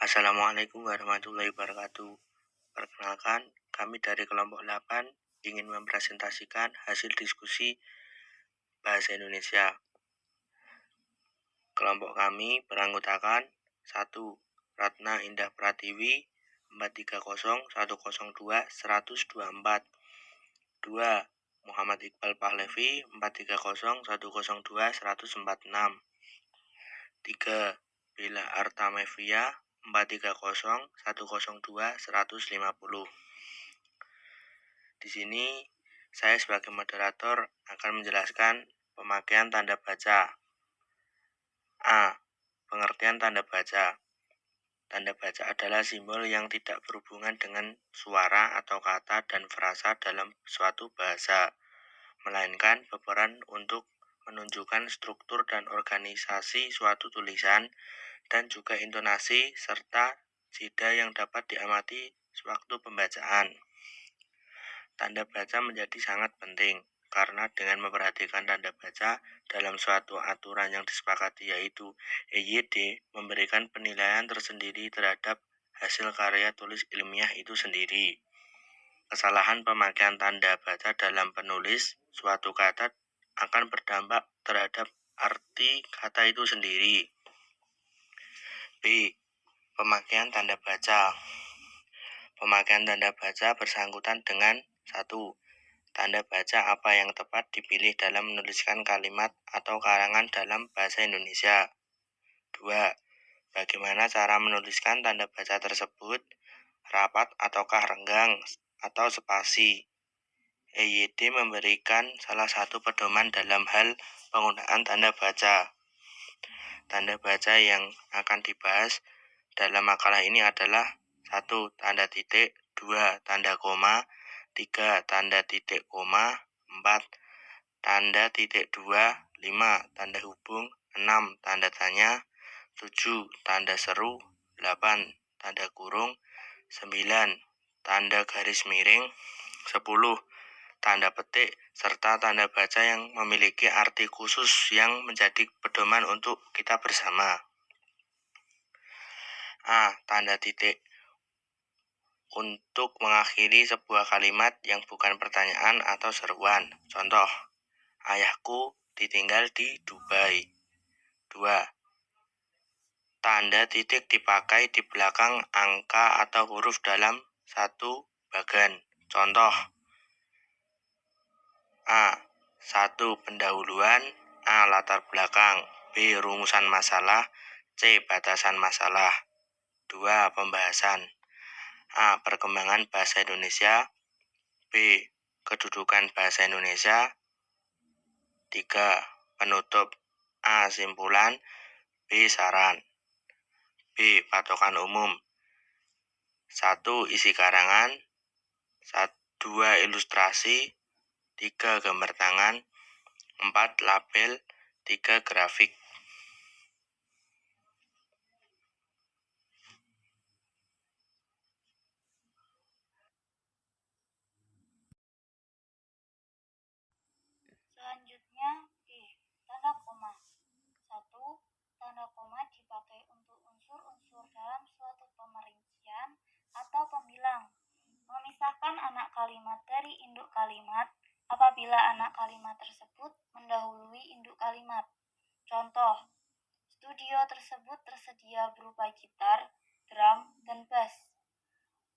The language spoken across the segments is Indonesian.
Assalamualaikum warahmatullahi wabarakatuh. Perkenalkan, kami dari kelompok 8 ingin mempresentasikan hasil diskusi bahasa Indonesia. Kelompok kami beranggotakan 1. Ratna Indah Pratiwi 430102124. 2. Muhammad Iqbal Pahlevi 430102146. 3. Bella Artamevia 430102150. Di sini saya sebagai moderator akan menjelaskan pemakaian tanda baca. A. Pengertian tanda baca. Tanda baca adalah simbol yang tidak berhubungan dengan suara atau kata dan frasa dalam suatu bahasa, melainkan berperan untuk menunjukkan struktur dan organisasi suatu tulisan dan juga intonasi serta jeda yang dapat diamati sewaktu pembacaan. Tanda baca menjadi sangat penting karena dengan memperhatikan tanda baca dalam suatu aturan yang disepakati, yaitu EYD memberikan penilaian tersendiri terhadap hasil karya tulis ilmiah itu sendiri. Kesalahan pemakaian tanda baca dalam penulis suatu kata akan berdampak terhadap arti kata itu sendiri. B. Pemakaian tanda baca. Pemakaian tanda baca bersangkutan dengan 1. Tanda baca apa yang tepat dipilih dalam menuliskan kalimat atau karangan dalam bahasa Indonesia. 2. Bagaimana cara menuliskan tanda baca tersebut, rapat ataukah renggang atau spasi. EYD memberikan salah satu pedoman dalam hal penggunaan tanda baca. Tanda baca yang akan dibahas dalam makalah ini adalah 1. Tanda titik, 2. Tanda koma, 3. Tanda titik koma, 4. Tanda titik 2, 5. Tanda hubung, 6. Tanda tanya, 7. Tanda seru, 8. Tanda kurung, 9. Tanda garis miring, 10. Tanda petik, serta tanda baca yang memiliki arti khusus yang menjadi pedoman untuk kita bersama. A. Tanda titik. Untuk mengakhiri sebuah kalimat yang bukan pertanyaan atau seruan. Contoh, ayahku ditinggal di Dubai. 2. Tanda titik dipakai di belakang angka atau huruf dalam satu bagan. Contoh, A. 1. Pendahuluan, A. Latar belakang, B. Rumusan masalah, C. Batasan masalah. 2. Pembahasan. A. Perkembangan bahasa Indonesia, B. Kedudukan bahasa Indonesia. 3. Penutup, A. Simpulan, B. Saran. B. Patokan umum. 1. Isi karangan, 2. Ilustrasi, 3. Gambar tangan, 4. Label, 3. Grafik. Selanjutnya, D. Tanda koma. 1. Tanda koma dipakai untuk unsur-unsur dalam suatu pemerincian atau pembilang, memisahkan anak kalimat dari induk kalimat apabila anak kalimat tersebut mendahului induk kalimat. Contoh, studio tersebut tersedia berupa gitar, drum, dan bass.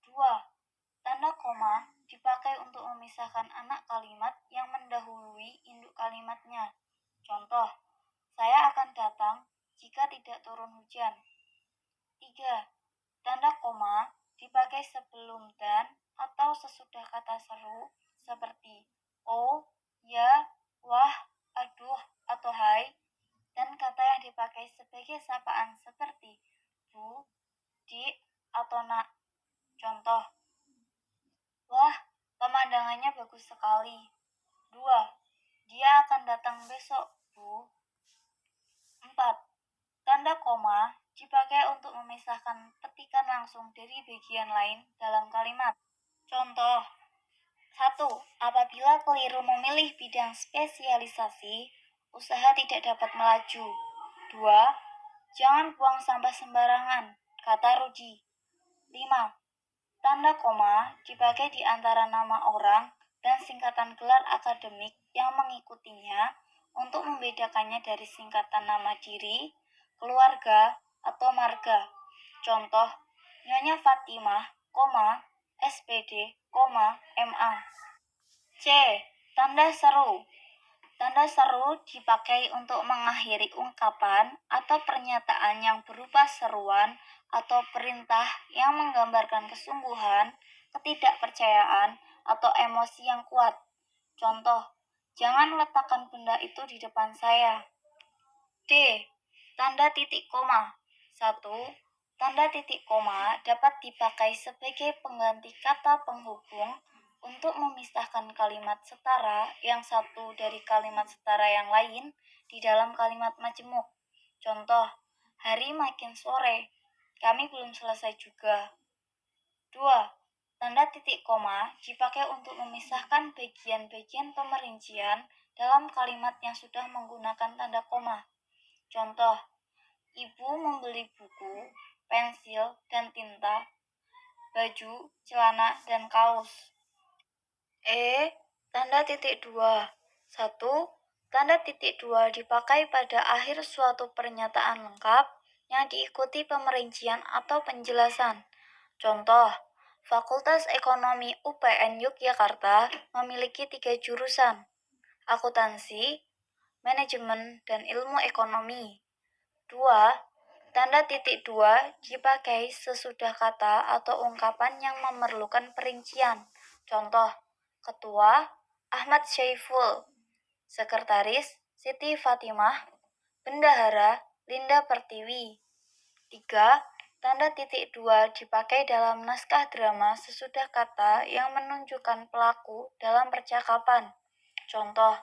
2. Tanda koma dipakai untuk memisahkan anak kalimat yang mendahului induk kalimatnya. Contoh, saya akan datang jika tidak turun hujan. 3. Tanda koma dipakai sebelum dan atau sesudah kata seru seperti oh, ya, wah, aduh, atau hai, dan kata yang dipakai sebagai sapaan seperti bu, dik, atau nak. Contoh, wah, pemandangannya bagus sekali. 2. Dia akan datang besok, Bu. 4. Tanda koma dipakai untuk memisahkan petikan langsung dari bagian lain dalam kalimat. Contoh, 1. Apabila keliru memilih bidang spesialisasi, usaha tidak dapat melaju. 2. Jangan buang sampah sembarangan. kata Rudi. 5. Tanda koma dipakai di antara nama orang dan singkatan gelar akademik yang mengikutinya untuk membedakannya dari singkatan nama diri, keluarga, atau marga. Contoh, Nyonya Fatimah, SPD, MA. C. Tanda seru. Tanda seru dipakai untuk mengakhiri ungkapan atau pernyataan yang berupa seruan atau perintah yang menggambarkan kesungguhan, ketidakpercayaan, atau emosi yang kuat. Contoh, jangan letakkan benda itu di depan saya. D. Tanda titik koma. 1. Tanda titik koma dapat dipakai sebagai pengganti kata penghubung untuk memisahkan kalimat setara yang satu dari kalimat setara yang lain di dalam kalimat majemuk. Contoh, hari makin sore, kami belum selesai juga. 2. Tanda titik koma dipakai untuk memisahkan bagian-bagian pemerincian dalam kalimat yang sudah menggunakan tanda koma. Contoh, ibu membeli buku, pensil, dan tinta, baju, celana, dan kaos. Tanda titik 2. 1. Tanda titik 2 dipakai pada akhir suatu pernyataan lengkap yang diikuti pemerincian atau penjelasan. Contoh, Fakultas Ekonomi UPN Yogyakarta memiliki 3 jurusan, akuntansi, manajemen, dan ilmu ekonomi. 2. Tanda titik 2 dipakai sesudah kata atau ungkapan yang memerlukan perincian. Contoh, Ketua Ahmad Syaiful, Sekretaris Siti Fatimah, Bendahara Linda Pertiwi. 3. Tanda titik 2 dipakai dalam naskah drama sesudah kata yang menunjukkan pelaku dalam percakapan. Contoh,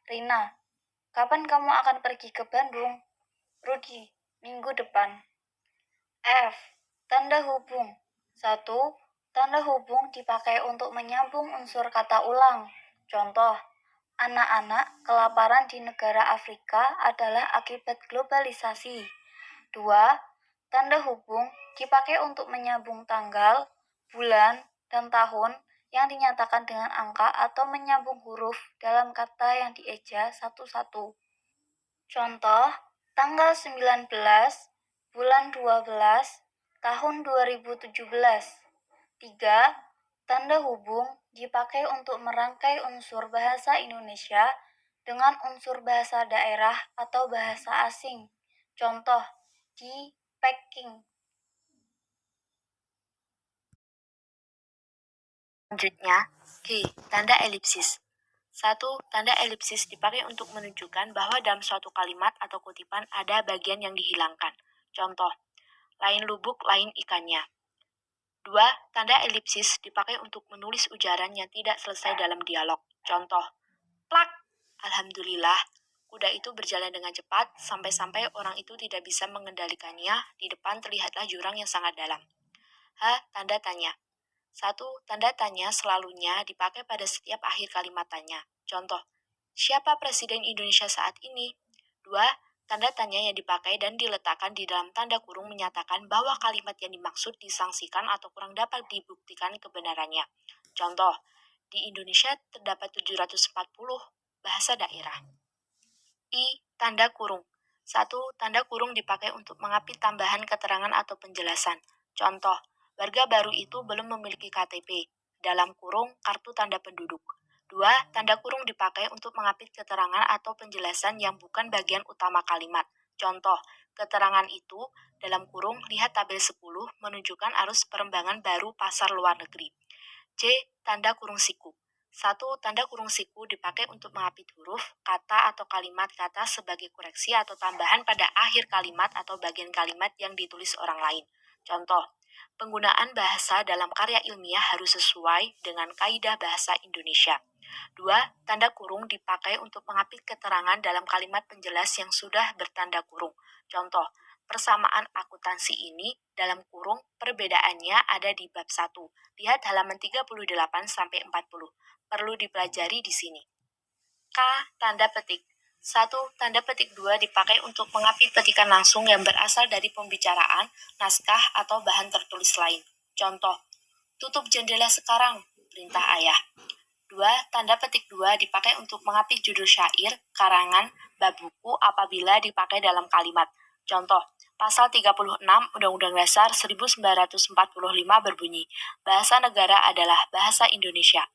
Rina, kapan kamu akan pergi ke Bandung? Rudi, minggu depan. F. Tanda hubung. 1. Tanda hubung dipakai untuk menyambung unsur kata ulang. Contoh, anak-anak kelaparan di negara Afrika adalah akibat globalisasi. 2. Tanda hubung dipakai untuk menyambung tanggal, bulan, dan tahun yang dinyatakan dengan angka atau menyambung huruf dalam kata yang dieja satu-satu. Contoh, tanggal 19, bulan 12, tahun 2017. 3. Tanda hubung dipakai untuk merangkai unsur bahasa Indonesia dengan unsur bahasa daerah atau bahasa asing. Contoh, di Peking. Selanjutnya, G. Tanda elipsis. 1. Tanda elipsis dipakai untuk menunjukkan bahwa dalam suatu kalimat atau kutipan ada bagian yang dihilangkan. Contoh, lain lubuk, lain ikannya. 2. Tanda elipsis dipakai untuk menulis ujaran yang tidak selesai dalam dialog. Contoh, plak, alhamdulillah, kuda itu berjalan dengan cepat sampai-sampai orang itu tidak bisa mengendalikannya. Di depan terlihatlah jurang yang sangat dalam. H. Tanda tanya. 1. Tanda tanya selalunya dipakai pada setiap akhir kalimat tanya. Contoh, siapa Presiden Indonesia saat ini? 2. Tanda tanya yang dipakai dan diletakkan di dalam tanda kurung menyatakan bahwa kalimat yang dimaksud disangsikan atau kurang dapat dibuktikan kebenarannya. Contoh, di Indonesia terdapat 740 bahasa daerah. I. Tanda kurung. 1. Tanda kurung dipakai untuk mengapit tambahan keterangan atau penjelasan. Contoh, warga baru itu belum memiliki KTP, dalam kurung kartu tanda penduduk. 2. Tanda kurung dipakai untuk mengapit keterangan atau penjelasan yang bukan bagian utama kalimat. Contoh, keterangan itu, dalam kurung lihat tabel 10, menunjukkan arus perembangan baru pasar luar negeri. C. Tanda kurung siku. 1. Tanda kurung siku dipakai untuk mengapit huruf, kata atau kalimat kata sebagai koreksi atau tambahan pada akhir kalimat atau bagian kalimat yang ditulis orang lain. Contoh, penggunaan bahasa dalam karya ilmiah harus sesuai dengan kaidah bahasa Indonesia. 2. Tanda kurung dipakai untuk mengapit keterangan dalam kalimat penjelas yang sudah bertanda kurung. Contoh, persamaan akuntansi ini dalam kurung perbedaannya ada di bab 1. Lihat halaman 38-40. Perlu dipelajari di sini. K. Tanda petik. 1. Tanda petik 2 dipakai untuk mengapit petikan langsung yang berasal dari pembicaraan, naskah, atau bahan tertulis lain. Contoh, tutup jendela sekarang, perintah ayah. 2. Tanda petik 2 dipakai untuk mengapit judul syair, karangan, bab buku apabila dipakai dalam kalimat. Contoh, Pasal 36 Undang-Undang Dasar 1945 berbunyi, bahasa negara adalah bahasa Indonesia.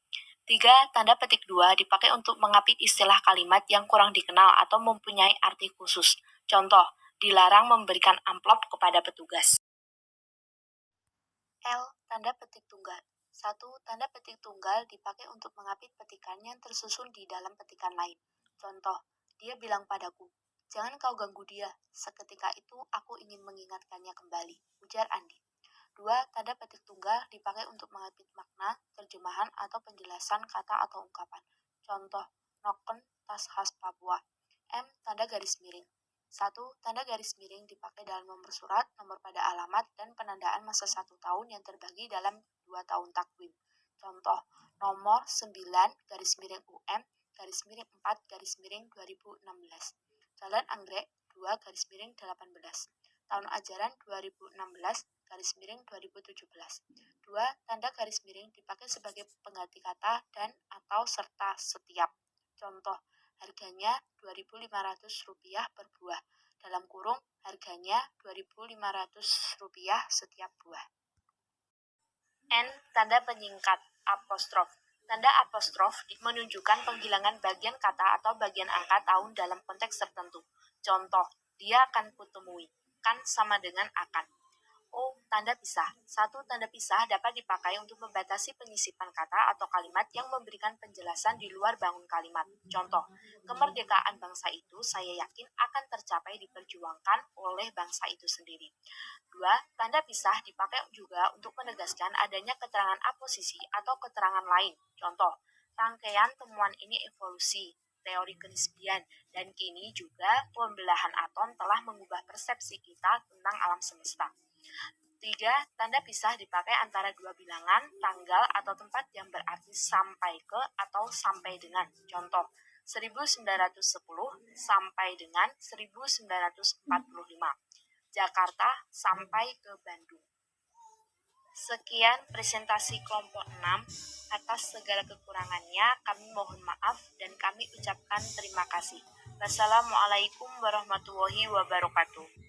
3. Tanda petik 2 dipakai untuk mengapit istilah kalimat yang kurang dikenal atau mempunyai arti khusus. Contoh, dilarang memberikan amplop kepada petugas. L. Tanda petik tunggal. 1. Tanda petik tunggal dipakai untuk mengapit petikan yang tersusun di dalam petikan lain. Contoh, dia bilang padaku, jangan kau ganggu dia, seketika itu aku ingin mengingatkannya kembali, ujar Andi. 2. Tanda petik tunggal dipakai untuk mengapit makna, terjemahan, atau penjelasan kata atau ungkapan. Contoh, noken, tas khas Papua. M. Tanda garis miring. 1. Tanda garis miring dipakai dalam nomor surat, nomor pada alamat, dan penandaan masa 1 tahun yang terbagi dalam 2 tahun takwim. Contoh, nomor 9 garis miring UM garis miring 4 garis miring 2016. Jalan Anggrek 2 garis miring 18. Tahun ajaran 2016 garis miring 2017. 2. Tanda garis miring dipakai sebagai pengganti kata dan atau serta setiap. Contoh, harganya Rp2.500 per buah. Dalam kurung, harganya Rp2.500 setiap buah. N. Tanda penyingkat apostrof. Tanda apostrof menunjukkan penghilangan bagian kata atau bagian angka tahun dalam konteks tertentu. Contoh, dia akan kutemui. Kan sama dengan akan. O. Tanda pisah. 1. Tanda pisah dapat dipakai untuk membatasi penyisipan kata atau kalimat yang memberikan penjelasan di luar bangun kalimat. Contoh, kemerdekaan bangsa itu saya yakin akan tercapai diperjuangkan oleh bangsa itu sendiri. 2. Tanda pisah dipakai juga untuk menegaskan adanya keterangan aposisi atau keterangan lain. Contoh, rangkaian temuan ini evolusi, teori kenisbian, dan kini juga pembelahan atom telah mengubah persepsi kita tentang alam semesta. 3. Tanda pisah dipakai antara dua bilangan, tanggal, atau tempat yang berarti sampai ke atau sampai dengan. Contoh, 1910 sampai dengan 1945. Jakarta sampai ke Bandung. Sekian presentasi kelompok 6. Atas segala kekurangannya kami mohon maaf dan kami ucapkan terima kasih. Wassalamualaikum warahmatullahi wabarakatuh.